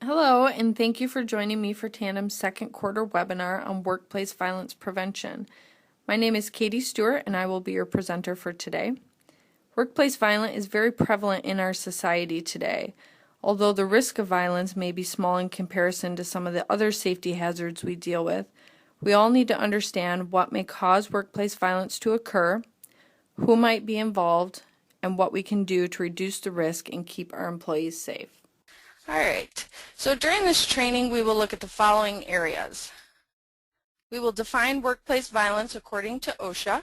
Hello, and thank you for joining me for Tandem's second quarter webinar on workplace violence prevention. My name is Katie Stewart, and I will be your presenter for today. Workplace violence is very prevalent in our society today. Although the risk of violence may be small in comparison to some of the other safety hazards we deal with, we all need to understand what may cause workplace violence to occur, who might be involved, and what we can do to reduce the risk and keep our employees safe. All right, so during this training we will look at the following areas. We will define workplace violence according to OSHA.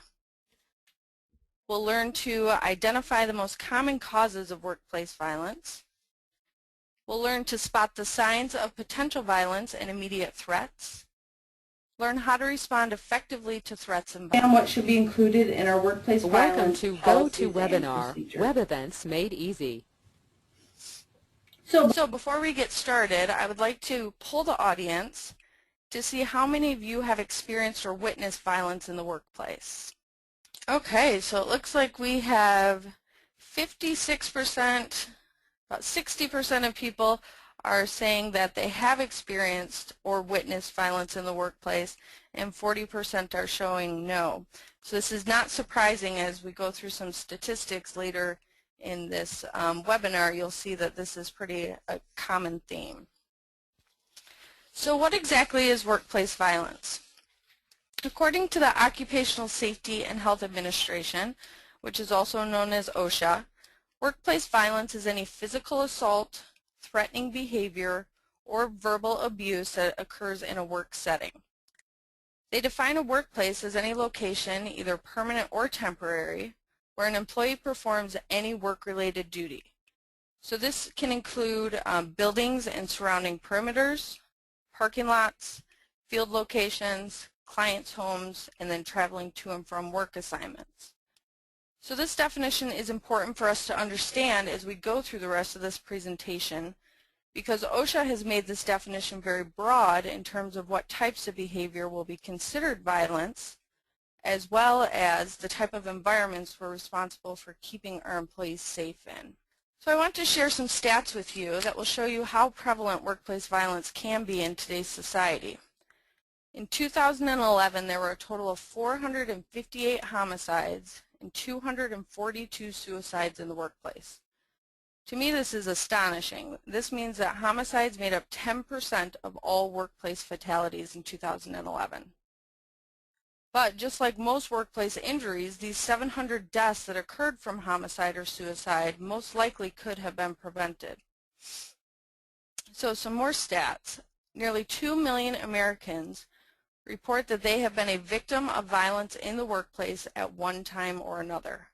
We'll learn to identify the most common causes of workplace violence. We'll learn to spot the signs of potential violence and immediate threats. Learn how to respond effectively to threats and violence. And what should be included in our workplace violence Welcome to policies and GoToWebinar, procedures. Web Events Made Easy. So before we get started, I would like to poll the audience to see how many of you have experienced or witnessed violence in the workplace. Okay, so it looks like we have 56%, about 60% of people are saying that they have experienced or witnessed violence in the workplace, and 40% are showing no. So this is not surprising. As we go through some statistics later in this webinar, you'll see that this is pretty a common theme. So what exactly is workplace violence? According to the Occupational Safety and Health Administration, which is also known as OSHA, workplace violence is any physical assault, threatening behavior, or verbal abuse that occurs in a work setting. They define a workplace as any location, either permanent or temporary, where an employee performs any work-related duty. So this can include buildings and surrounding perimeters, parking lots, field locations, clients' homes, and then traveling to and from work assignments. So this definition is important for us to understand as we go through the rest of this presentation, because OSHA has made this definition very broad in terms of what types of behavior will be considered violence, as well as the type of environments we're responsible for keeping our employees safe in. So I want to share some stats with you that will show you how prevalent workplace violence can be in today's society. In 2011, there were a total of 458 homicides and 242 suicides in the workplace. To me, this is astonishing. This means that homicides made up 10% of all workplace fatalities in 2011. But just like most workplace injuries, these 700 deaths that occurred from homicide or suicide most likely could have been prevented. So some more stats. Nearly 2 million Americans report that they have been a victim of violence in the workplace at one time or another.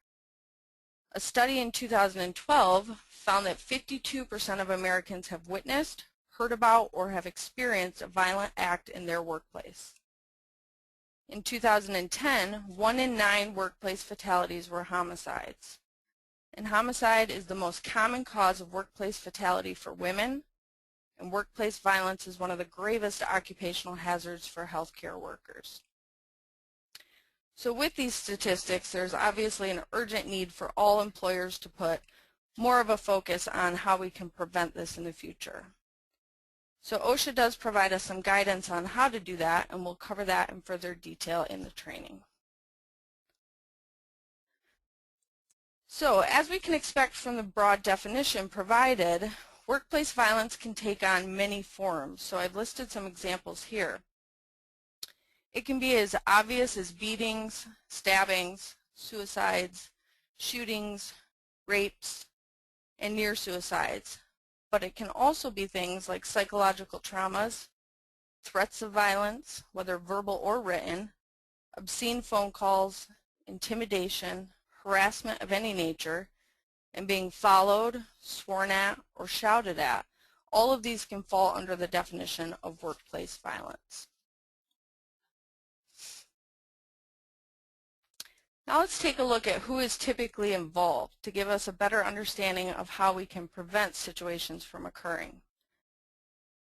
A study in 2012 found that 52% of Americans have witnessed, heard about, or have experienced a violent act in their workplace. In 2010, 1 in 9 workplace fatalities were homicides. And homicide is the most common cause of workplace fatality for women, and workplace violence is one of the gravest occupational hazards for healthcare workers. So with these statistics, there's obviously an urgent need for all employers to put more of a focus on how we can prevent this in the future. So OSHA does provide us some guidance on how to do that, and we'll cover that in further detail in the training. So as we can expect from the broad definition provided, workplace violence can take on many forms. So I've listed some examples here. It can be as obvious as beatings, stabbings, suicides, shootings, rapes, and near suicides. But it can also be things like psychological traumas, threats of violence, whether verbal or written, obscene phone calls, intimidation, harassment of any nature, and being followed, sworn at, or shouted at. All of these can fall under the definition of workplace violence. Now let's take a look at who is typically involved to give us a better understanding of how we can prevent situations from occurring.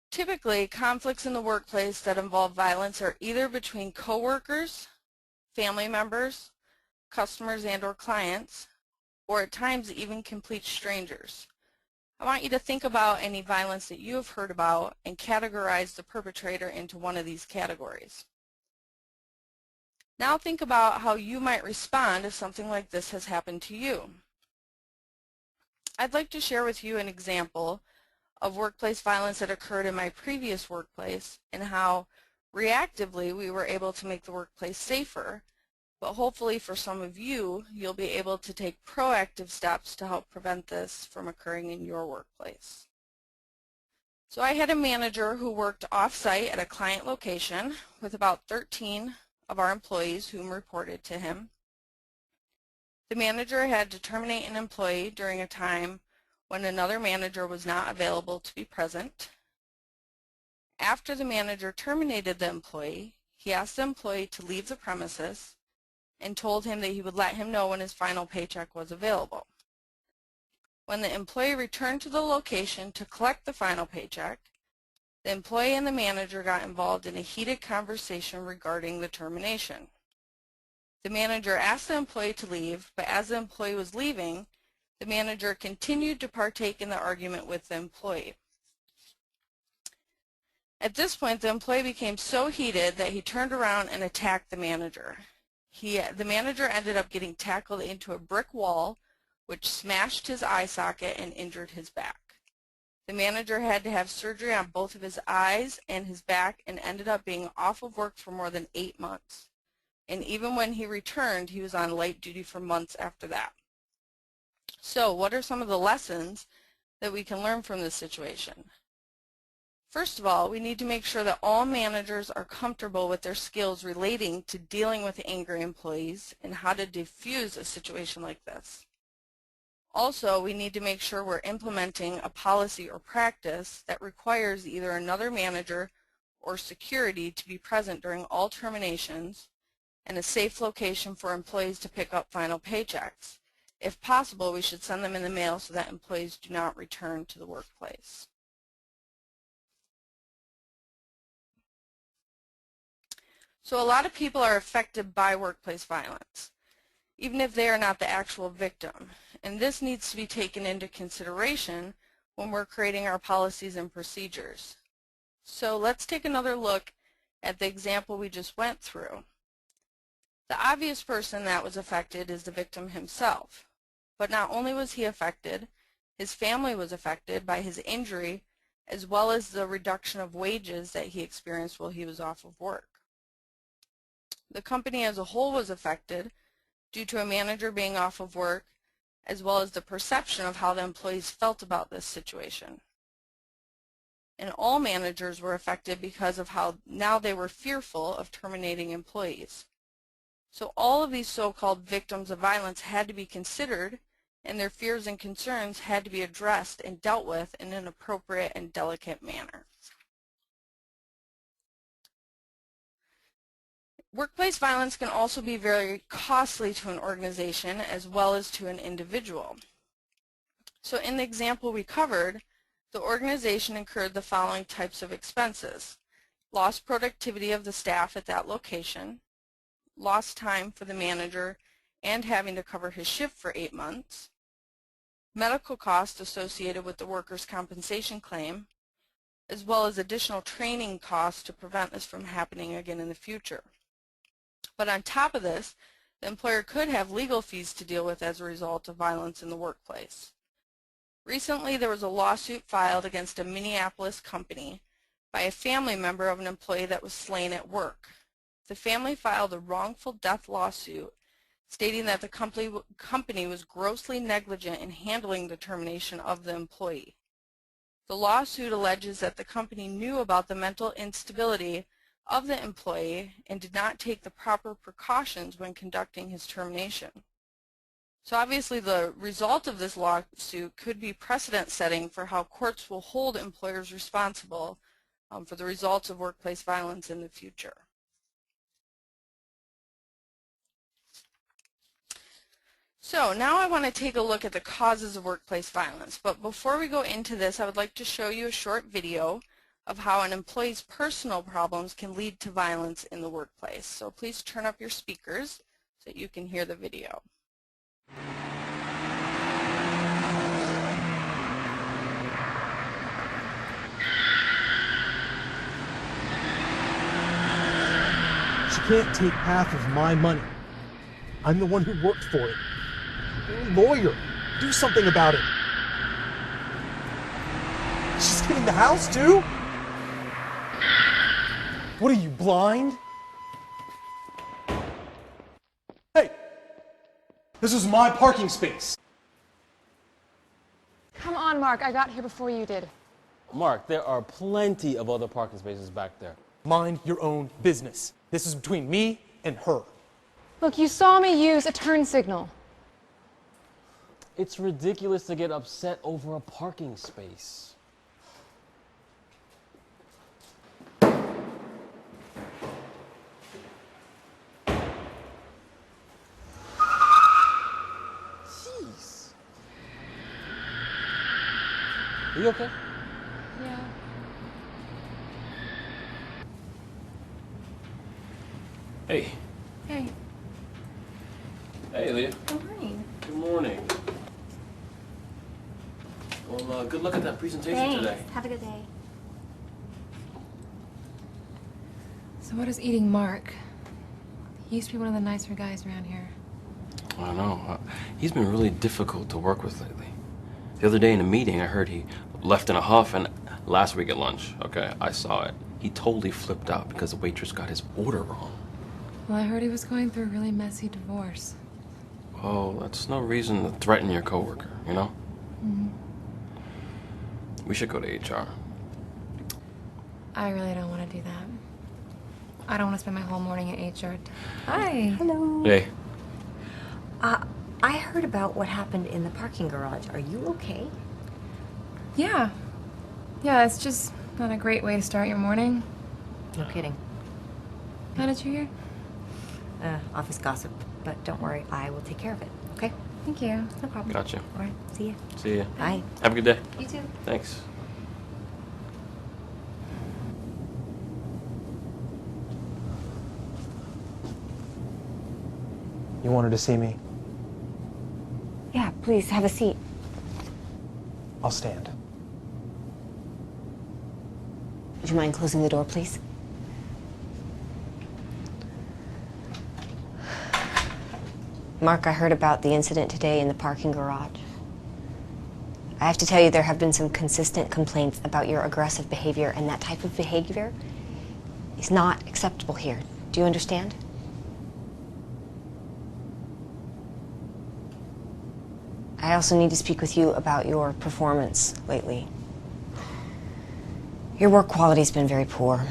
Typically, conflicts in the workplace that involve violence are either between coworkers, family members, customers and/or clients, or at times even complete strangers. I want you to think about any violence that you have heard about and categorize the perpetrator into one of these categories. Now think about how you might respond if something like this has happened to you. I'd like to share with you an example of workplace violence that occurred in my previous workplace and how reactively we were able to make the workplace safer, but hopefully for some of you, you'll be able to take proactive steps to help prevent this from occurring in your workplace. So I had a manager who worked off-site at a client location with about 13 of our employees whom reported to him. The manager had to terminate an employee during a time when another manager was not available to be present. After the manager terminated the employee, he asked the employee to leave the premises and told him that he would let him know when his final paycheck was available. When the employee returned to the location to collect the final paycheck, the employee and the manager got involved in a heated conversation regarding the termination. The manager asked the employee to leave, but as the employee was leaving, the manager continued to partake in the argument with the employee. At this point, the employee became so heated that he turned around and attacked the manager. The manager ended up getting tackled into a brick wall, which smashed his eye socket and injured his back. The manager had to have surgery on both of his eyes and his back and ended up being off of work for more than 8 months. And even when he returned, he was on light duty for months after that. So what are some of the lessons that we can learn from this situation? First of all, we need to make sure that all managers are comfortable with their skills relating to dealing with angry employees and how to defuse a situation like this. Also, we need to make sure we're implementing a policy or practice that requires either another manager or security to be present during all terminations and a safe location for employees to pick up final paychecks. If possible, we should send them in the mail so that employees do not return to the workplace. So a lot of people are affected by workplace violence, even if they are not the actual victim. And this needs to be taken into consideration when we're creating our policies and procedures. So let's take another look at the example we just went through. The obvious person that was affected is the victim himself. But not only was he affected, his family was affected by his injury as well as the reduction of wages that he experienced while he was off of work. The company as a whole was affected due to a manager being off of work as well as the perception of how the employees felt about this situation. And all managers were affected because of how now they were fearful of terminating employees. So all of these so-called victims of violence had to be considered, and their fears and concerns had to be addressed and dealt with in an appropriate and delicate manner. Workplace violence can also be very costly to an organization as well as to an individual. So in the example we covered, the organization incurred the following types of expenses: lost productivity of the staff at that location, lost time for the manager and having to cover his shift for 8 months, medical costs associated with the workers' compensation claim, as well as additional training costs to prevent this from happening again in the future. But on top of this, the employer could have legal fees to deal with as a result of violence in the workplace. Recently, there was a lawsuit filed against a Minneapolis company by a family member of an employee that was slain at work. The family filed a wrongful death lawsuit stating that the company was grossly negligent in handling the termination of the employee. The lawsuit alleges that the company knew about the mental instability of the employee and did not take the proper precautions when conducting his termination. So obviously the result of this lawsuit could be precedent setting for how courts will hold employers responsible for the results of workplace violence in the future. So now I want to take a look at the causes of workplace violence, but before we go into this, I would like to show you a short video of how an employee's personal problems can lead to violence in the workplace. So please turn up your speakers so that you can hear the video. can't take half of my money. I'm the one who worked for it. You're a lawyer. Do something about it. She's getting the house too? What are you, blind? Hey! This is my parking space. Come on, Mark. I got here before you did. Mark, there are plenty of other parking spaces back there. Mind your own business. This is between me and her. Look, you saw me use a turn signal. It's ridiculous to get upset over a parking space. Jeez. Are you okay? Yeah. Hey. Hey. Hey, Leah. Good morning. Good morning. Well, good luck at that presentation today. Have a good day. So what is eating Mark? He used to be one of the nicer guys around here. I know. He's been really difficult to work with lately. The other day in a meeting, I heard he left in a huff, and last week at lunch, okay, I saw it. He totally flipped out because the waitress got his order wrong. Well, I heard he was going through a really messy divorce. Oh, that's no reason to threaten your coworker, you know? Mm-hmm. We should go to HR. I really don't want to do that. I don't want to spend my whole morning at HR. Hi. Hello. Hey. I heard about what happened in the parking garage. Are you okay? Yeah. Yeah, it's just not a great way to start your morning. No kidding. How did you hear? Office gossip. But don't worry, I will take care of it. Okay? Thank you. No problem. Gotcha. All right. See ya. See ya. Bye. Have a good day. You too. Thanks. You wanted to see me? Yeah, please have a seat. I'll stand. Would you mind closing the door, please? Mark, I heard about the incident today in the parking garage. I have to tell you, there have been some consistent complaints about your aggressive behavior, and that type of behavior is not acceptable here. Do you understand? I also need to speak with you about your performance lately. Your work quality's been very poor,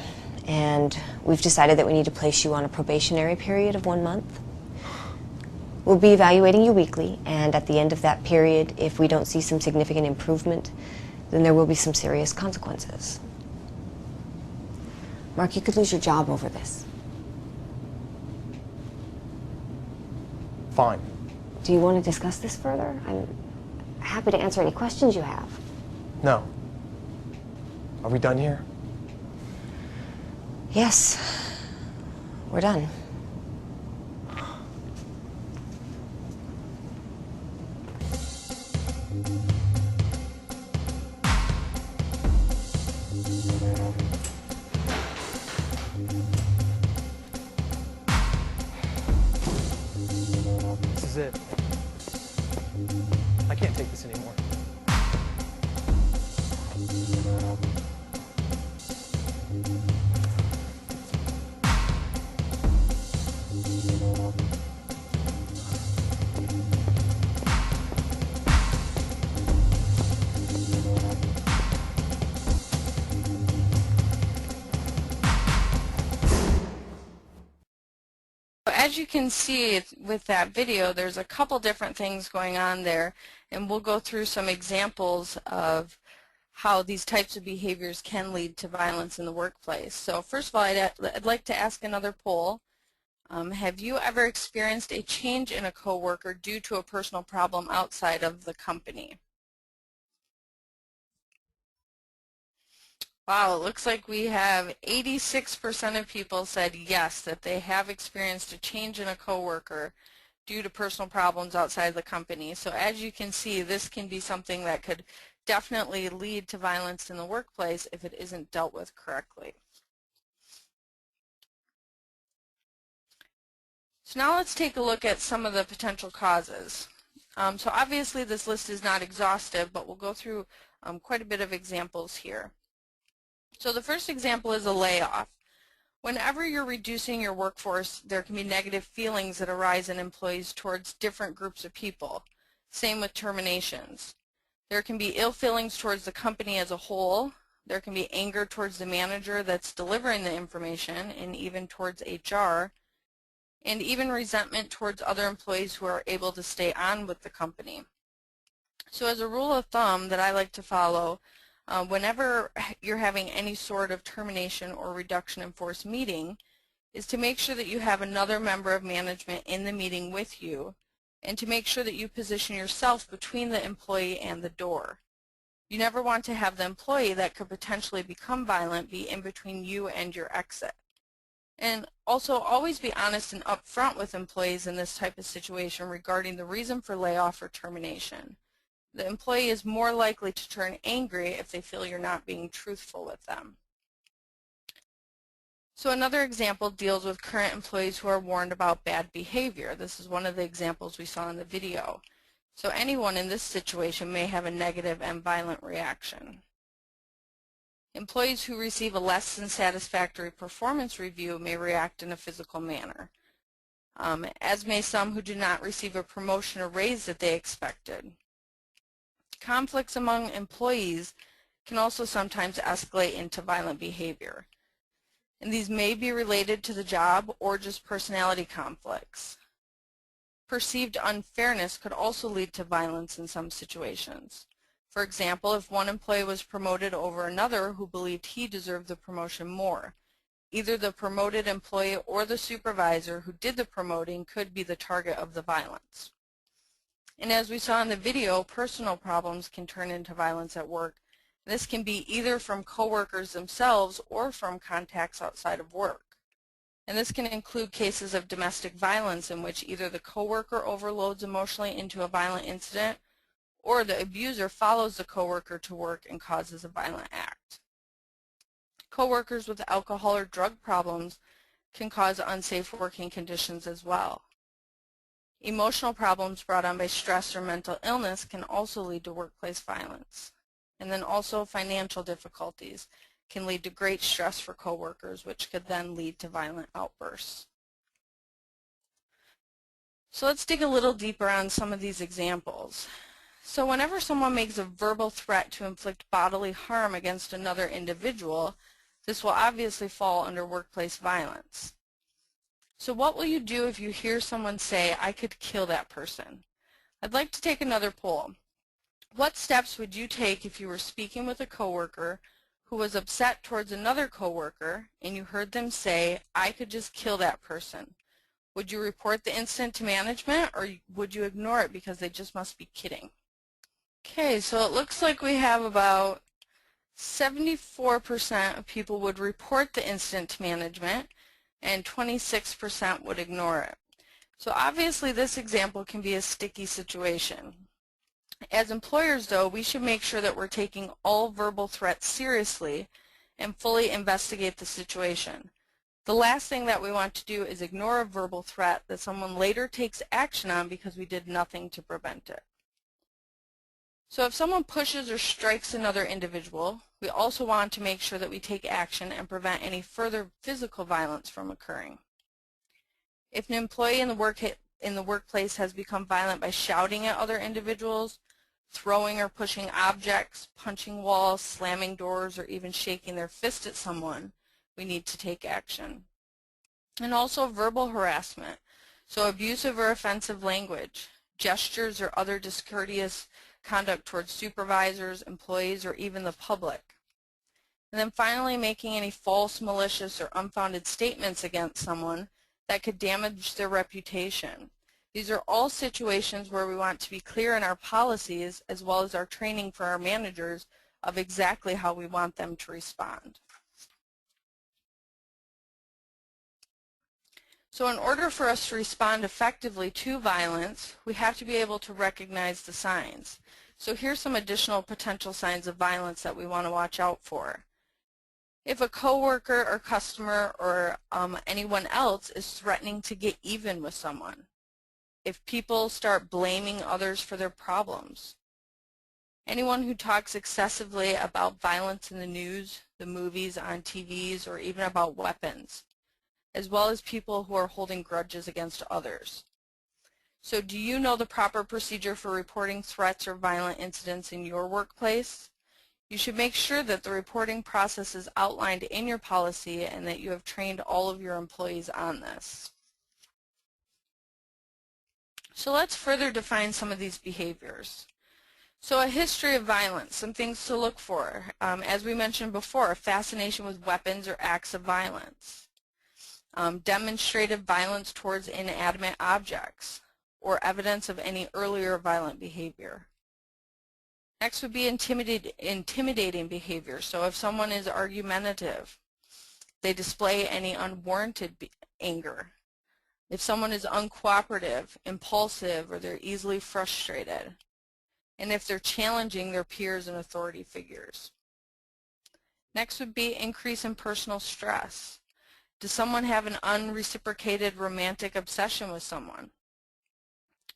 and we've decided that we need to place you on a probationary period of 1 month. We'll be evaluating you weekly, and at the end of that period, if we don't see some significant improvement, then there will be some serious consequences. Mark, you could lose your job over this. Fine. Do you want to discuss this further? I'm happy to answer any questions you have. No. Are we done here? Yes, we're done. This is it. I can't take this anymore. As you can see with that video, there's a couple different things going on there, and we'll go through some examples of how these types of behaviors can lead to violence in the workplace. So first of all, I'd like to ask another poll. Have you ever experienced a change in a coworker due to a personal problem outside of the company? Wow, it looks like we have 86% of people said yes, that they have experienced a change in a coworker due to personal problems outside the company. So as you can see, this can be something that could definitely lead to violence in the workplace if it isn't dealt with correctly. So now let's take a look at some of the potential causes. So obviously this list is not exhaustive, but we'll go through quite a bit of examples here. So the first example is a layoff. Whenever you're reducing your workforce, there can be negative feelings that arise in employees towards different groups of people. Same with terminations. There can be ill feelings towards the company as a whole. There can be anger towards the manager that's delivering the information, and even towards HR, and even resentment towards other employees who are able to stay on with the company. So as a rule of thumb that I like to follow, whenever you're having any sort of termination or reduction in force meeting, is to make sure that you have another member of management in the meeting with you, and to make sure that you position yourself between the employee and the door. You never want to have the employee that could potentially become violent be in between you and your exit. And also always be honest and upfront with employees in this type of situation regarding the reason for layoff or termination. The employee is more likely to turn angry if they feel you're not being truthful with them. So another example deals with current employees who are warned about bad behavior. This is one of the examples we saw in the video. So anyone in this situation may have a negative and violent reaction. Employees who receive a less than satisfactory performance review may react in a physical manner, as may some who do not receive a promotion or raise that they expected. Conflicts among employees can also sometimes escalate into violent behavior, and these may be related to the job or just personality conflicts. Perceived unfairness could also lead to violence in some situations. For example, if one employee was promoted over another who believed he deserved the promotion more, either the promoted employee or the supervisor who did the promoting could be the target of the violence. And as we saw in the video, personal problems can turn into violence at work. This can be either from coworkers themselves or from contacts outside of work. And this can include cases of domestic violence in which either the coworker overloads emotionally into a violent incident, or the abuser follows the coworker to work and causes a violent act. Coworkers with alcohol or drug problems can cause unsafe working conditions as well. Emotional problems brought on by stress or mental illness can also lead to workplace violence. And then also financial difficulties can lead to great stress for coworkers, which could then lead to violent outbursts. So let's dig a little deeper on some of these examples. So whenever someone makes a verbal threat to inflict bodily harm against another individual, this will obviously fall under workplace violence. So what will you do if you hear someone say, "I could kill that person"? I'd like to take another poll. What steps would you take if you were speaking with a coworker who was upset towards another coworker and you heard them say, "I could just kill that person"? Would you report the incident to management, or would you ignore it because they just must be kidding? Okay, so it looks like we have about 74% of people would report the incident to management and 26% would ignore it. So obviously this example can be a sticky situation. As employers, though, we should make sure that we're taking all verbal threats seriously and fully investigate the situation. The last thing that we want to do is ignore a verbal threat that someone later takes action on because we did nothing to prevent it. So if someone pushes or strikes another individual, we also want to make sure that we take action and prevent any further physical violence from occurring. If an employee in the workplace has become violent by shouting at other individuals, throwing or pushing objects, punching walls, slamming doors, or even shaking their fist at someone, we need to take action. And also verbal harassment, so abusive or offensive language, gestures, or other discourteous conduct towards supervisors, employees, or even the public. And then finally, making any false, malicious, or unfounded statements against someone that could damage their reputation. These are all situations where we want to be clear in our policies as well as our training for our managers of exactly how we want them to respond. So in order for us to respond effectively to violence, we have to be able to recognize the signs. So here's some additional potential signs of violence that we want to watch out for. If a coworker or customer or anyone else is threatening to get even with someone. If people start blaming others for their problems. Anyone who talks excessively about violence in the news, the movies, on TVs, or even about weapons, as well as people who are holding grudges against others. So do you know the proper procedure for reporting threats or violent incidents in your workplace? You should make sure that the reporting process is outlined in your policy and that you have trained all of your employees on this. So let's further define some of these behaviors. So a history of violence, some things to look for. As we mentioned before, a fascination with weapons or acts of violence. Demonstrative violence towards inanimate objects or evidence of any earlier violent behavior. Next would be intimidating behavior. So if someone is argumentative, they display any unwarranted anger. If someone is uncooperative, impulsive, or they're easily frustrated. And if they're challenging their peers and authority figures. Next would be increase in personal stress. Does someone have an unreciprocated romantic obsession with someone?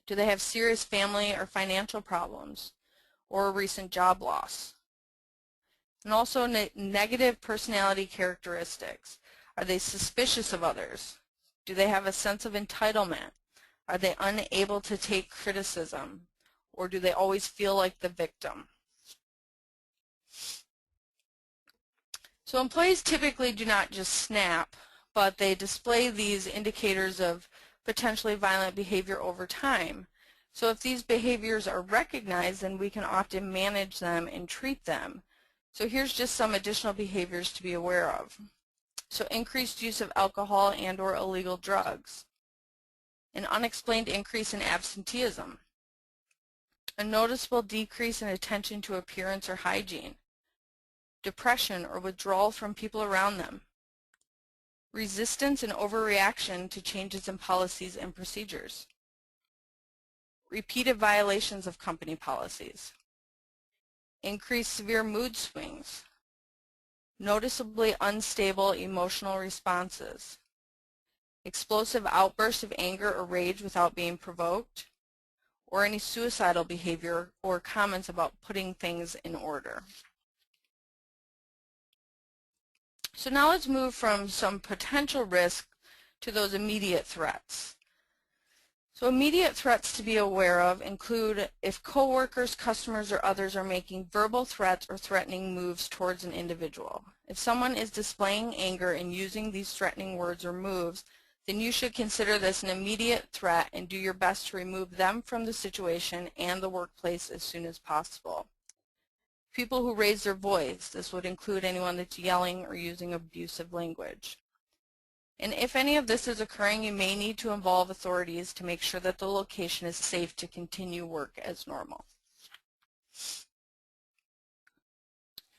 Do they have serious family or financial problems or a recent job loss? And also negative personality characteristics. Are they suspicious of others? Do they have a sense of entitlement? Are they unable to take criticism? Or do they always feel like the victim? So employees typically do not just snap, but they display these indicators of potentially violent behavior over time. So if these behaviors are recognized, then we can often manage them and treat them. So here's just some additional behaviors to be aware of. So increased use of alcohol and or illegal drugs. An unexplained increase in absenteeism. A noticeable decrease in attention to appearance or hygiene. Depression or withdrawal from people around them. Resistance and overreaction to changes in policies and procedures. Repeated violations of company policies. Increased severe mood swings. Noticeably unstable emotional responses. Explosive outbursts of anger or rage without being provoked. Or any suicidal behavior or comments about putting things in order. So now let's move from some potential risk to those immediate threats. So immediate threats to be aware of include if coworkers, customers, or others are making verbal threats or threatening moves towards an individual. If someone is displaying anger and using these threatening words or moves, then you should consider this an immediate threat and do your best to remove them from the situation and the workplace as soon as possible. People who raise their voice, this would include anyone that's yelling or using abusive language. And if any of this is occurring, you may need to involve authorities to make sure that the location is safe to continue work as normal.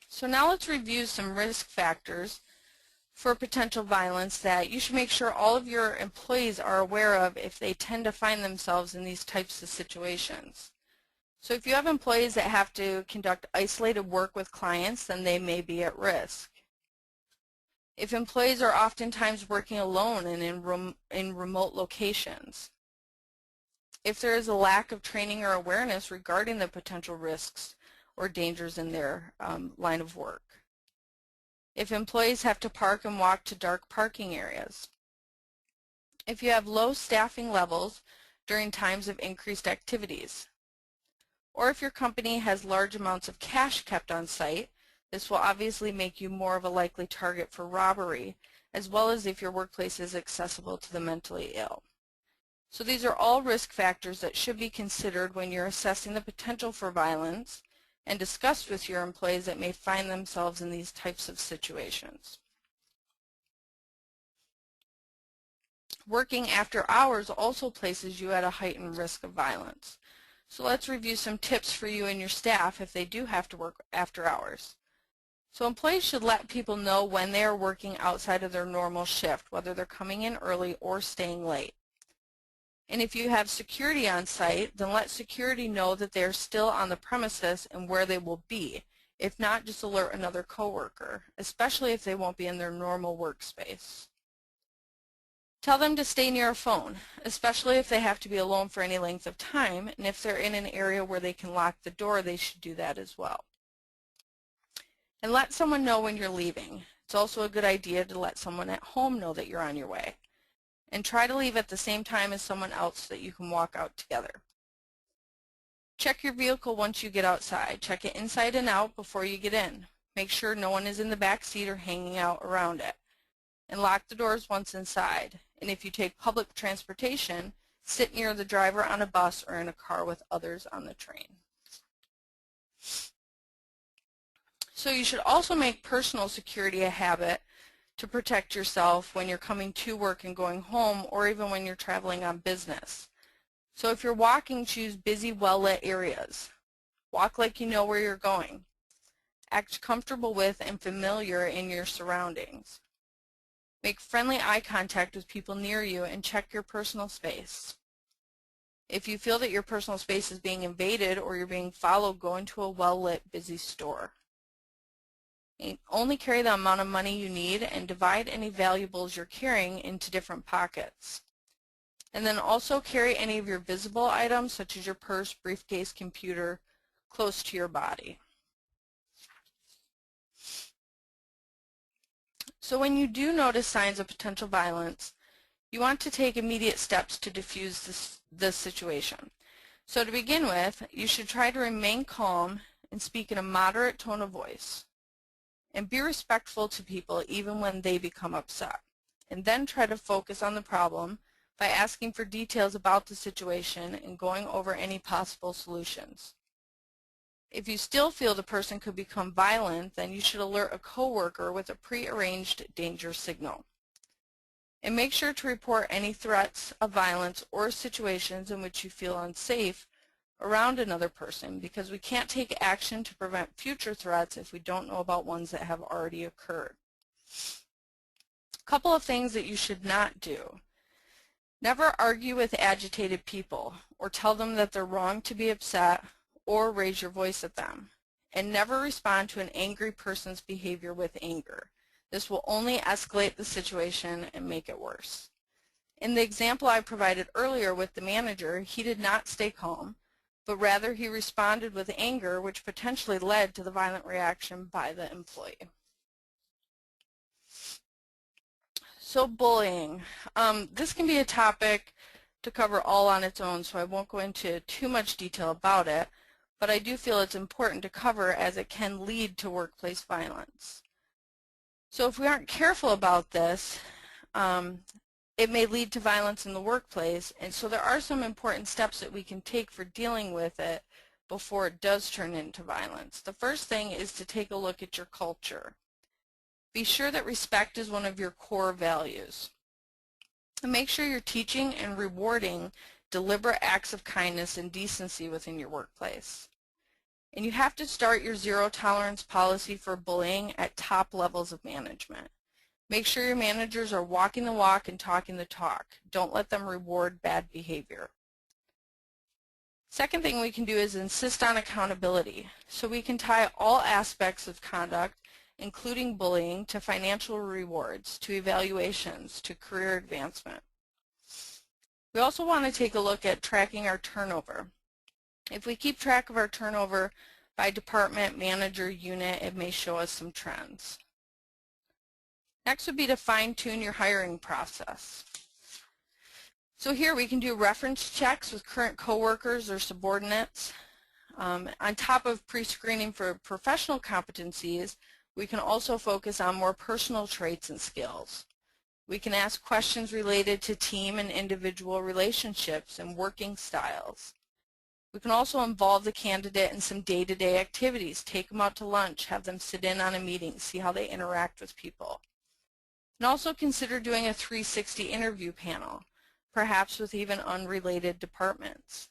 So now let's review some risk factors for potential violence that you should make sure all of your employees are aware of if they tend to find themselves in these types of situations. So if you have employees that have to conduct isolated work with clients, then they may be at risk. If employees are oftentimes working alone and in remote locations. If there is a lack of training or awareness regarding the potential risks or dangers in their line of work. If employees have to park and walk to dark parking areas. If you have low staffing levels during times of increased activities. Or if your company has large amounts of cash kept on site, this will obviously make you more of a likely target for robbery, as well as if your workplace is accessible to the mentally ill. So these are all risk factors that should be considered when you're assessing the potential for violence and discussed with your employees that may find themselves in these types of situations. Working after hours also places you at a heightened risk of violence. So let's review some tips for you and your staff if they do have to work after hours. So employees should let people know when they are working outside of their normal shift, whether they're coming in early or staying late. And if you have security on site, then let security know that they're still on the premises and where they will be. If not, just alert another coworker, especially if they won't be in their normal workspace. Tell them to stay near a phone, especially if they have to be alone for any length of time, and if they're in an area where they can lock the door, they should do that as well. And let someone know when you're leaving. It's also a good idea to let someone at home know that you're on your way. And try to leave at the same time as someone else so that you can walk out together. Check your vehicle once you get outside. Check it inside and out before you get in. Make sure no one is in the back seat or hanging out around it. And lock the doors once inside. And if you take public transportation, sit near the driver on a bus or in a car with others on the train. So you should also make personal security a habit to protect yourself when you're coming to work and going home, or even when you're traveling on business. So if you're walking, choose busy, well-lit areas. Walk like you know where you're going. Act comfortable with and familiar in your surroundings. Make friendly eye contact with people near you and check your personal space. If you feel that your personal space is being invaded or you're being followed, go into a well-lit, busy store. And only carry the amount of money you need and divide any valuables you're carrying into different pockets. And then also carry any of your visible items, such as your purse, briefcase, computer, close to your body. So when you do notice signs of potential violence, you want to take immediate steps to defuse this situation. So to begin with, you should try to remain calm and speak in a moderate tone of voice. And be respectful to people even when they become upset. And then try to focus on the problem by asking for details about the situation and going over any possible solutions. If you still feel the person could become violent, then you should alert a coworker with a pre-arranged danger signal. And make sure to report any threats of violence or situations in which you feel unsafe around another person, because we can't take action to prevent future threats if we don't know about ones that have already occurred. A couple of things that you should not do. Never argue with agitated people or tell them that they're wrong to be upset or raise your voice at them. And never respond to an angry person's behavior with anger. This will only escalate the situation and make it worse. In the example I provided earlier with the manager, he did not stay calm, but rather he responded with anger, which potentially led to the violent reaction by the employee. So bullying. This can be a topic to cover all on its own, so I won't go into too much detail about it, but I do feel it's important to cover as it can lead to workplace violence. So if we aren't careful about this, it may lead to violence in the workplace, and so there are some important steps that we can take for dealing with it before it does turn into violence. The first thing is to take a look at your culture. Be sure that respect is one of your core values. And make sure you're teaching and rewarding deliberate acts of kindness and decency within your workplace. And you have to start your zero tolerance policy for bullying at top levels of management. Make sure your managers are walking the walk and talking the talk. Don't let them reward bad behavior. Second thing we can do is insist on accountability. So we can tie all aspects of conduct, including bullying, to financial rewards, to evaluations, to career advancement. We also want to take a look at tracking our turnover. If we keep track of our turnover by department, manager, unit, it may show us some trends. Next would be to fine-tune your hiring process. So here we can do reference checks with current coworkers or subordinates. On top of pre-screening for professional competencies, we can also focus on more personal traits and skills. We can ask questions related to team and individual relationships and working styles. We can also involve the candidate in some day-to-day activities, take them out to lunch, have them sit in on a meeting, see how they interact with people. And also consider doing a 360 interview panel, perhaps with even unrelated departments.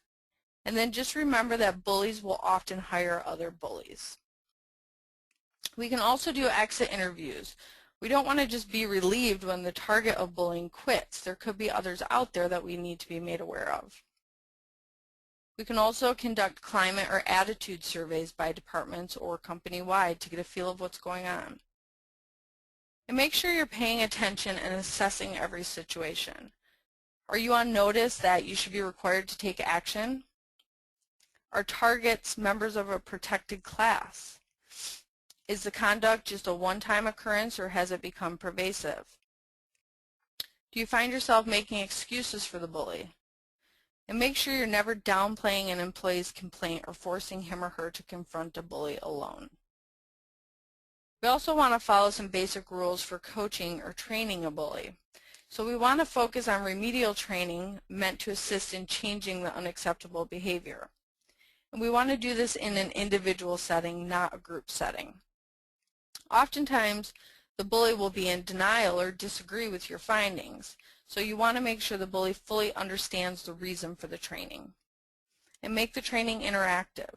And then just remember that bullies will often hire other bullies. We can also do exit interviews. We don't want to just be relieved when the target of bullying quits. There could be others out there that we need to be made aware of. We can also conduct climate or attitude surveys by departments or company-wide to get a feel of what's going on. And make sure you're paying attention and assessing every situation. Are you on notice that you should be required to take action? Are targets members of a protected class? Is the conduct just a one-time occurrence or has it become pervasive? Do you find yourself making excuses for the bully? And make sure you're never downplaying an employee's complaint or forcing him or her to confront a bully alone. We also want to follow some basic rules for coaching or training a bully. So we want to focus on remedial training meant to assist in changing the unacceptable behavior. And we want to do this in an individual setting, not a group setting. Oftentimes, the bully will be in denial or disagree with your findings, so you want to make sure the bully fully understands the reason for the training. And make the training interactive.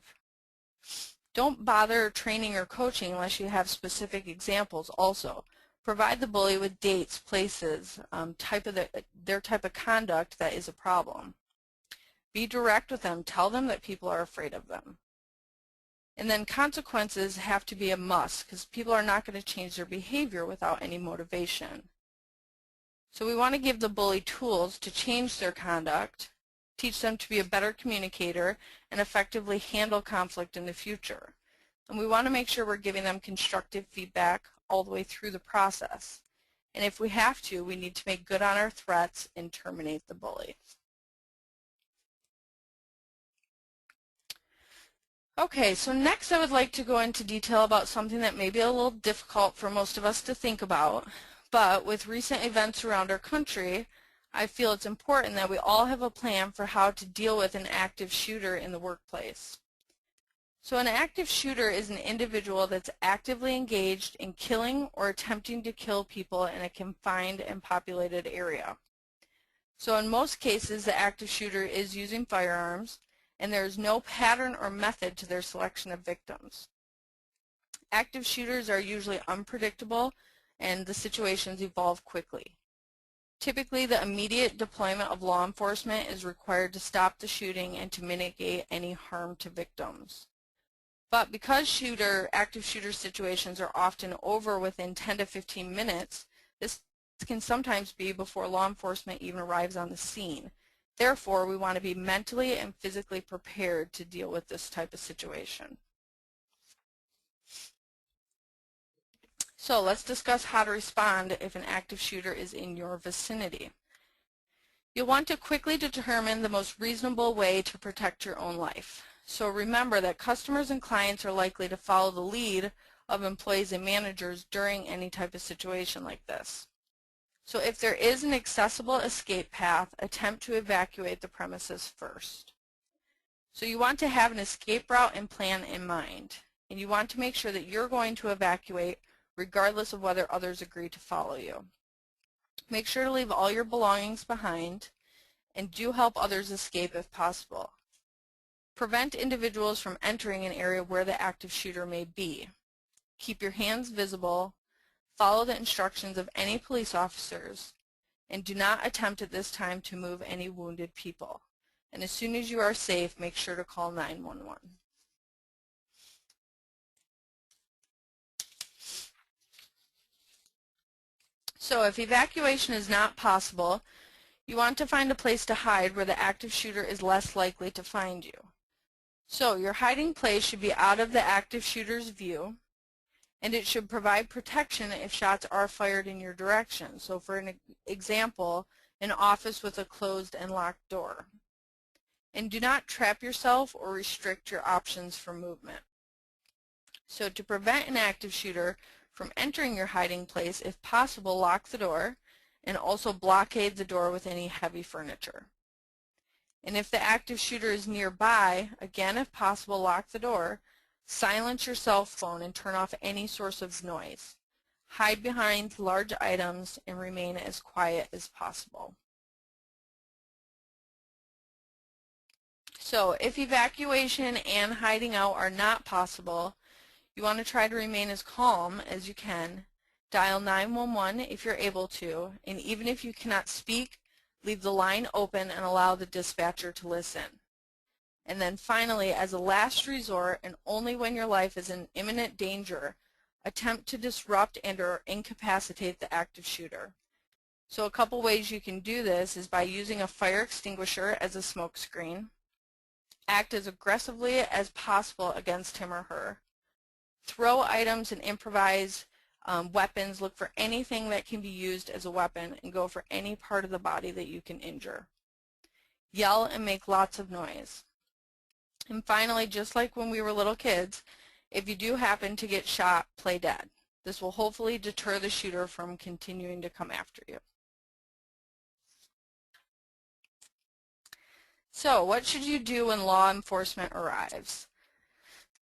Don't bother training or coaching unless you have specific examples also. Provide the bully with dates, places, their type of conduct that is a problem. Be direct with them. Tell them that people are afraid of them. And then consequences have to be a must because people are not going to change their behavior without any motivation. So we want to give the bully tools to change their conduct, teach them to be a better communicator, and effectively handle conflict in the future. And we want to make sure we're giving them constructive feedback all the way through the process. And if we have to, we need to make good on our threats and terminate the bully. Okay, so next I would like to go into detail about something that may be a little difficult for most of us to think about, but with recent events around our country, I feel it's important that we all have a plan for how to deal with an active shooter in the workplace. So an active shooter is an individual that's actively engaged in killing or attempting to kill people in a confined and populated area. So in most cases, the active shooter is using firearms, and there is no pattern or method to their selection of victims. Active shooters are usually unpredictable and the situations evolve quickly. Typically, the immediate deployment of law enforcement is required to stop the shooting and to mitigate any harm to victims. But because active shooter situations are often over within 10 to 15 minutes, this can sometimes be before law enforcement even arrives on the scene. Therefore, we want to be mentally and physically prepared to deal with this type of situation. So let's discuss how to respond if an active shooter is in your vicinity. You'll want to quickly determine the most reasonable way to protect your own life. So remember that customers and clients are likely to follow the lead of employees and managers during any type of situation like this. So if there is an accessible escape path, attempt to evacuate the premises first. So you want to have an escape route and plan in mind, and you want to make sure that you're going to evacuate regardless of whether others agree to follow you. Make sure to leave all your belongings behind, and do help others escape if possible. Prevent individuals from entering an area where the active shooter may be. Keep your hands visible. Follow the instructions of any police officers, and do not attempt at this time to move any wounded people. And as soon as you are safe, make sure to call 911. So if evacuation is not possible, you want to find a place to hide where the active shooter is less likely to find you. So your hiding place should be out of the active shooter's view, and it should provide protection if shots are fired in your direction. So for an example, an office with a closed and locked door. And do not trap yourself or restrict your options for movement. So to prevent an active shooter from entering your hiding place, if possible, lock the door and also blockade the door with any heavy furniture. And if the active shooter is nearby, again, if possible, lock the door. Silence your cell phone and turn off any source of noise. Hide behind large items and remain as quiet as possible. So if evacuation and hiding out are not possible, you want to try to remain as calm as you can. Dial 911 if you're able to, and even if you cannot speak, leave the line open and allow the dispatcher to listen. And then finally, as a last resort, and only when your life is in imminent danger, attempt to disrupt and or incapacitate the active shooter. So a couple ways you can do this is by using a fire extinguisher as a smoke screen. Act as aggressively as possible against him or her. Throw items and improvise weapons. Look for anything that can be used as a weapon and go for any part of the body that you can injure. Yell and make lots of noise. And finally, just like when we were little kids, if you do happen to get shot, play dead. This will hopefully deter the shooter from continuing to come after you. So, what should you do when law enforcement arrives?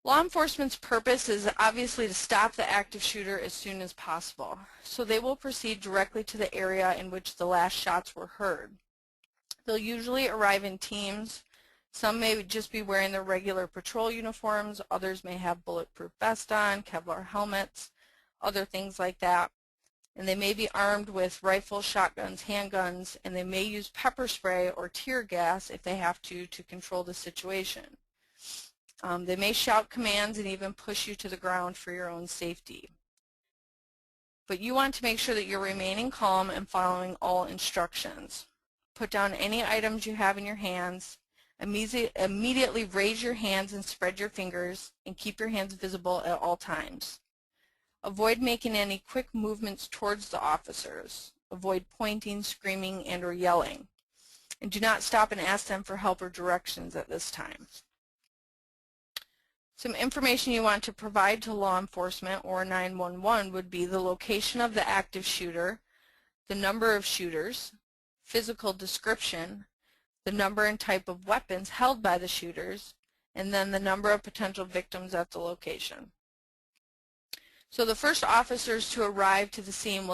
Law enforcement's purpose is obviously to stop the active shooter as soon as possible. So they will proceed directly to the area in which the last shots were heard. They'll usually arrive in teams. Some may just be wearing their regular patrol uniforms. Others may have bulletproof vests on, Kevlar helmets, other things like that. And they may be armed with rifles, shotguns, handguns, and they may use pepper spray or tear gas if they have to control the situation. They may shout commands and even push you to the ground for your own safety. But you want to make sure that you're remaining calm and following all instructions. Put down any items you have in your hands. Immediately raise your hands and spread your fingers and keep your hands visible at all times. Avoid making any quick movements towards the officers. Avoid pointing, screaming, and or yelling. And do not stop and ask them for help or directions at this time. Some information you want to provide to law enforcement or 911 would be the location of the active shooter, the number of shooters, physical description, the number and type of weapons held by the shooters, and then the number of potential victims at the location. So the first officers to arrive to the scene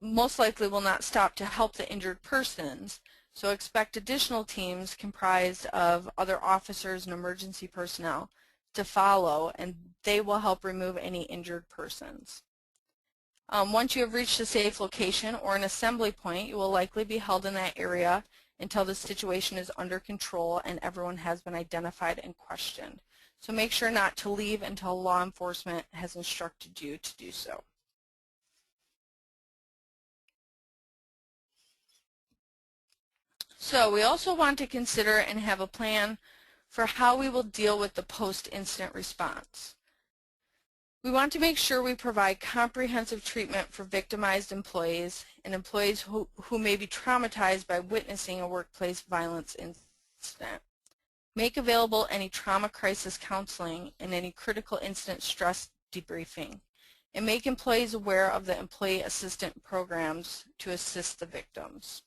most likely will not stop to help the injured persons, so expect additional teams comprised of other officers and emergency personnel to follow, and they will help remove any injured persons. Once you have reached a safe location or an assembly point, you will likely be held in that area until the situation is under control and everyone has been identified and questioned. So make sure not to leave until law enforcement has instructed you to do so. So we also want to consider and have a plan for how we will deal with the post-incident response. We want to make sure we provide comprehensive treatment for victimized employees and employees who may be traumatized by witnessing a workplace violence incident. Make available any trauma crisis counseling and any critical incident stress debriefing, and make employees aware of the employee assistant programs to assist the victims.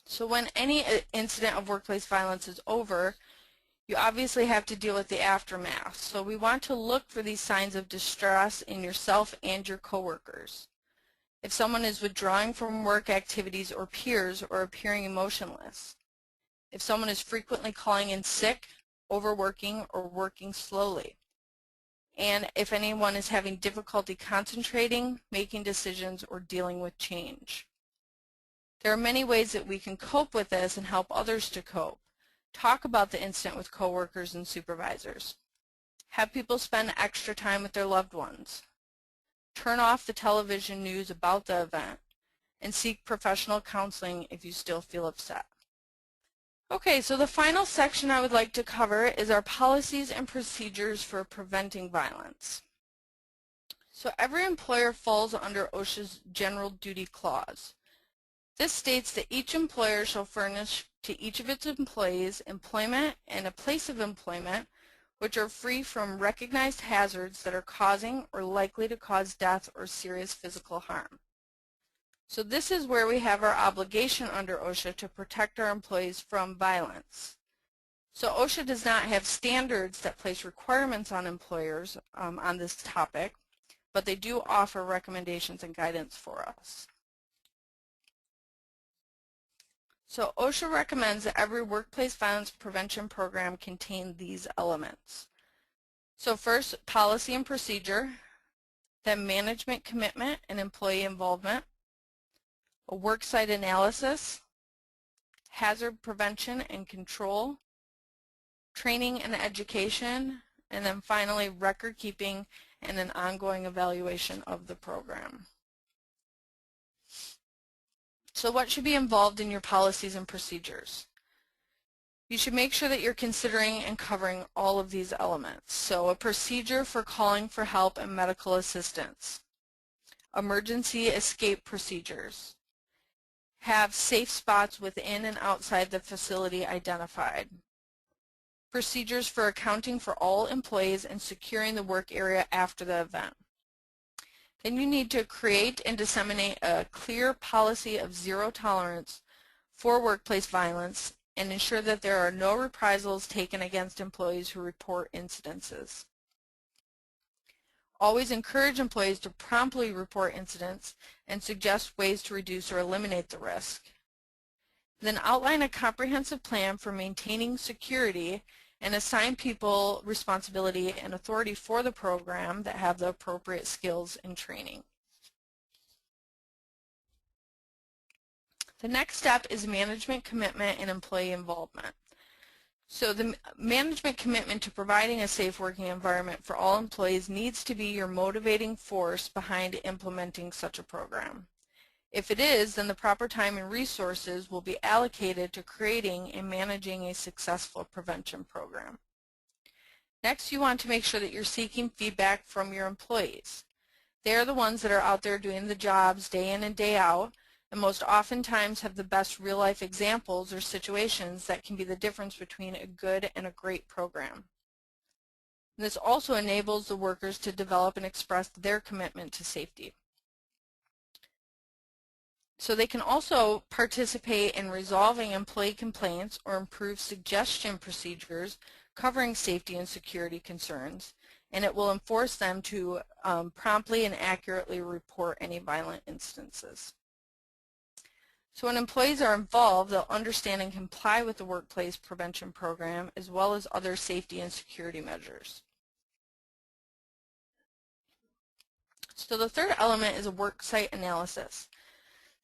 So when any incident of workplace violence is over, you obviously have to deal with the aftermath. So we want to look for these signs of distress in yourself and your coworkers. If someone is withdrawing from work activities or peers or appearing emotionless. If someone is frequently calling in sick, overworking, or working slowly. And if anyone is having difficulty concentrating, making decisions, or dealing with change. There are many ways that we can cope with this and help others to cope. Talk about the incident with coworkers and supervisors. Have people spend extra time with their loved ones. Turn off the television news about the event and seek professional counseling if you still feel upset. Okay, so the final section I would like to cover is our policies and procedures for preventing violence. So every employer falls under OSHA's General Duty Clause. This states that each employer shall furnish to each of its employees employment and a place of employment which are free from recognized hazards that are causing or likely to cause death or serious physical harm. So this is where we have our obligation under OSHA to protect our employees from violence. So OSHA does not have standards that place requirements on employers on this topic, but they do offer recommendations and guidance for us. So OSHA recommends that every workplace violence prevention program contain these elements. So first, policy and procedure, then management commitment and employee involvement, a worksite analysis, hazard prevention and control, training and education, and then finally record keeping and an ongoing evaluation of the program. So what should be involved in your policies and procedures? You should make sure that you're considering and covering all of these elements. So a procedure for calling for help and medical assistance, emergency escape procedures, have safe spots within and outside the facility identified, procedures for accounting for all employees and securing the work area after the event. Then you need to create and disseminate a clear policy of zero tolerance for workplace violence and ensure that there are no reprisals taken against employees who report incidences. Always encourage employees to promptly report incidents and suggest ways to reduce or eliminate the risk. Then outline a comprehensive plan for maintaining security and assign people responsibility and authority for the program that have the appropriate skills and training. The next step is management commitment and employee involvement. So the management commitment to providing a safe working environment for all employees needs to be your motivating force behind implementing such a program. If it is, then the proper time and resources will be allocated to creating and managing a successful prevention program. Next, you want to make sure that you're seeking feedback from your employees. They're the ones that are out there doing the jobs day in and day out, and most oftentimes have the best real-life examples or situations that can be the difference between a good and a great program. And this also enables the workers to develop and express their commitment to safety. So they can also participate in resolving employee complaints or improve suggestion procedures covering safety and security concerns, and it will enforce them to promptly and accurately report any violent instances. So when employees are involved, they'll understand and comply with the workplace prevention program as well as other safety and security measures. So the third element is a work site analysis.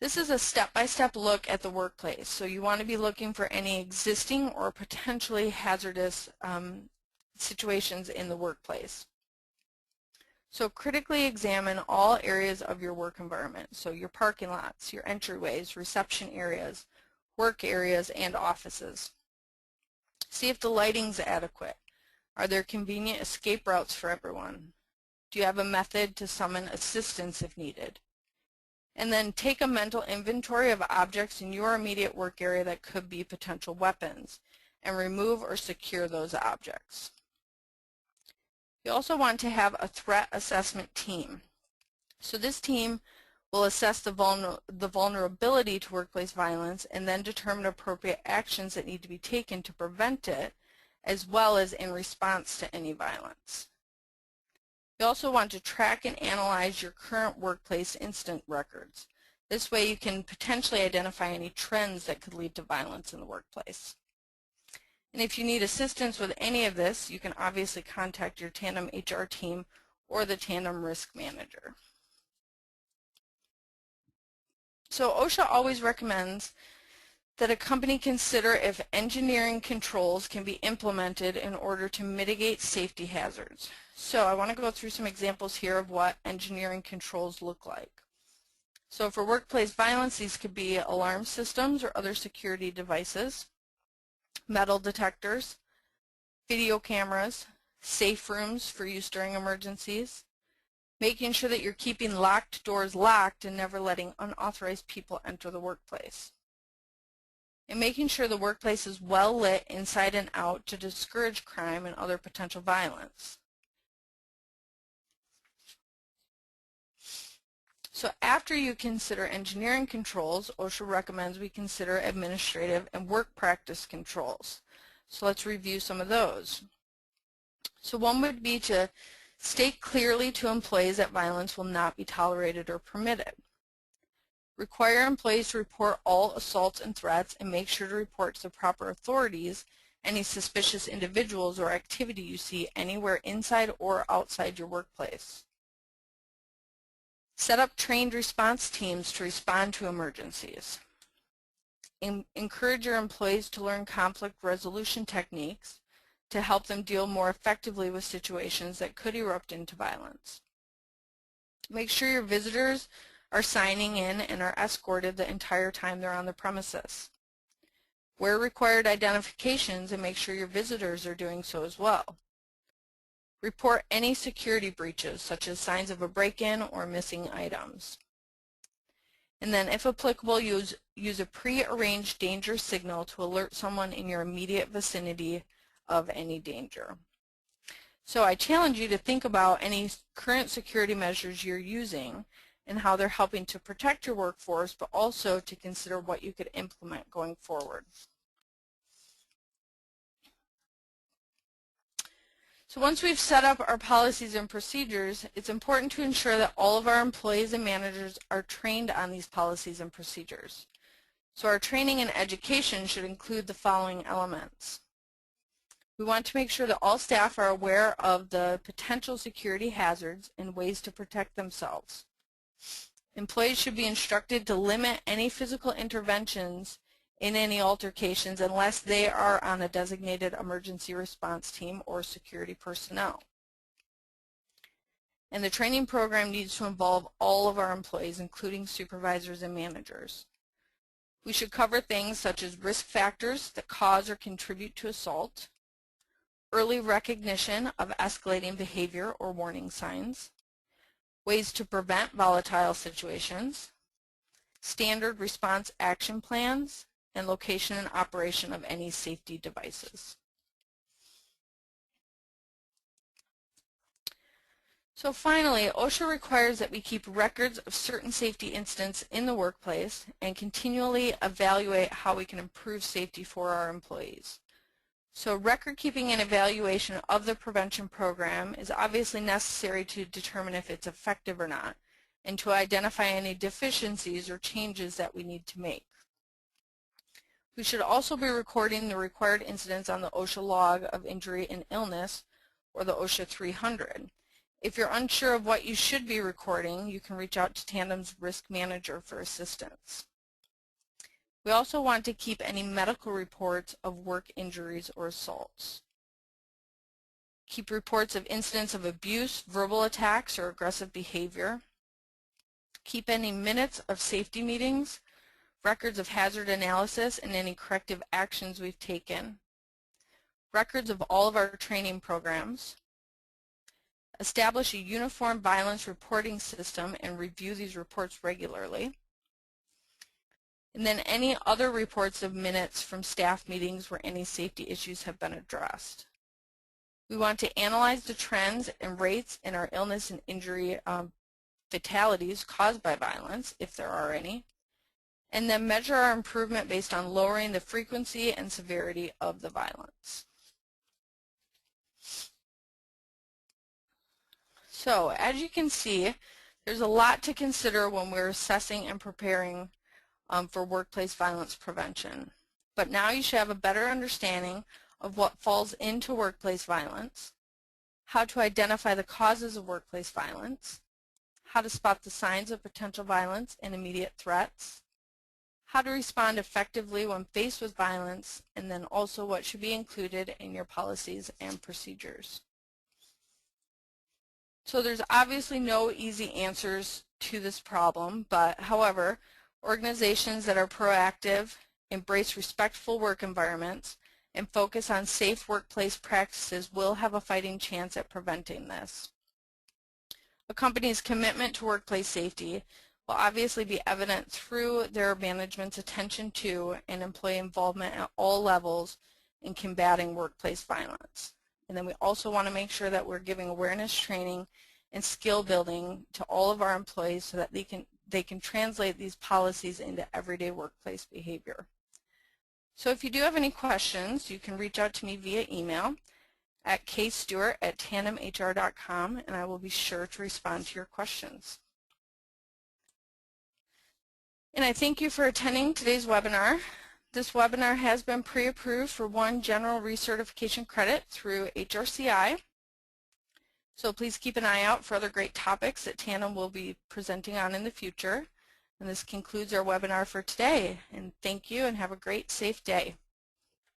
This is a step-by-step look at the workplace. So you want to be looking for any existing or potentially hazardous situations in the workplace. So critically examine all areas of your work environment. So your parking lots, your entryways, reception areas, work areas, and offices. See if the lighting's adequate. Are there convenient escape routes for everyone? Do you have a method to summon assistance if needed? And then take a mental inventory of objects in your immediate work area that could be potential weapons and remove or secure those objects. You also want to have a threat assessment team. So this team will assess the vulnerability to workplace violence and then determine appropriate actions that need to be taken to prevent it, as well as in response to any violence. You also want to track and analyze your current workplace incident records. This way you can potentially identify any trends that could lead to violence in the workplace. And if you need assistance with any of this, you can obviously contact your Tandem HR team or the Tandem risk manager. So OSHA always recommends that a company consider if engineering controls can be implemented in order to mitigate safety hazards. So I want to go through some examples here of what engineering controls look like. So for workplace violence, these could be alarm systems or other security devices, metal detectors, video cameras, safe rooms for use during emergencies, making sure that you're keeping locked doors locked and never letting unauthorized people enter the workplace, and making sure the workplace is well lit inside and out to discourage crime and other potential violence. So after you consider engineering controls, OSHA recommends we consider administrative and work practice controls. So let's review some of those. So one would be to state clearly to employees that violence will not be tolerated or permitted. Require employees to report all assaults and threats and make sure to report to the proper authorities any suspicious individuals or activity you see anywhere inside or outside your workplace. Set up trained response teams to respond to emergencies. encourage your employees to learn conflict resolution techniques to help them deal more effectively with situations that could erupt into violence. Make sure your visitors are signing in and are escorted the entire time they're on the premises. Wear required identifications and make sure your visitors are doing so as well. Report any security breaches, such as signs of a break-in or missing items. And then, if applicable, use a pre-arranged danger signal to alert someone in your immediate vicinity of any danger. So I challenge you to think about any current security measures you're using and how they're helping to protect your workforce, but also to consider what you could implement going forward. So once we've set up our policies and procedures, it's important to ensure that all of our employees and managers are trained on these policies and procedures. So our training and education should include the following elements. We want to make sure that all staff are aware of the potential security hazards and ways to protect themselves. Employees should be instructed to limit any physical interventions in any altercations unless they are on a designated emergency response team or security personnel. And the training program needs to involve all of our employees, including supervisors and managers. We should cover things such as risk factors that cause or contribute to assault, early recognition of escalating behavior or warning signs, ways to prevent volatile situations, standard response action plans, and location and operation of any safety devices. So finally, OSHA requires that we keep records of certain safety incidents in the workplace and continually evaluate how we can improve safety for our employees. So record keeping and evaluation of the prevention program is obviously necessary to determine if it's effective or not, and to identify any deficiencies or changes that we need to make. We should also be recording the required incidents on the OSHA log of injury and illness, or the OSHA 300. If you're unsure of what you should be recording, you can reach out to Tandem's risk manager for assistance. We also want to keep any medical reports of work injuries or assaults. Keep reports of incidents of abuse, verbal attacks, or aggressive behavior. Keep any minutes of safety meetings, records of hazard analysis, and any corrective actions we've taken. Records of all of our training programs. Establish a uniform violence reporting system and review these reports regularly. And then any other reports of minutes from staff meetings where any safety issues have been addressed. We want to analyze the trends and rates in our illness and injury fatalities caused by violence, if there are any, and then measure our improvement based on lowering the frequency and severity of the violence. So, as you can see, there's a lot to consider when we're assessing and preparing for workplace violence prevention. But now you should have a better understanding of what falls into workplace violence, how to identify the causes of workplace violence, how to spot the signs of potential violence and immediate threats, how to respond effectively when faced with violence, and then also what should be included in your policies and procedures. So there's obviously no easy answers to this problem, but however, organizations that are proactive, embrace respectful work environments, and focus on safe workplace practices will have a fighting chance at preventing this. A company's commitment to workplace safety will obviously be evident through their management's attention to and employee involvement at all levels in combating workplace violence. And then we also want to make sure that we're giving awareness training and skill building to all of our employees so that they can translate these policies into everyday workplace behavior. So if you do have any questions, you can reach out to me via email at kstewart@tandemhr.com, and I will be sure to respond to your questions. And I thank you for attending today's webinar. This webinar has been pre-approved for 1 general recertification credit through HRCI. So please keep an eye out for other great topics that Tandem will be presenting on in the future. And this concludes our webinar for today. And thank you and have a great, safe day.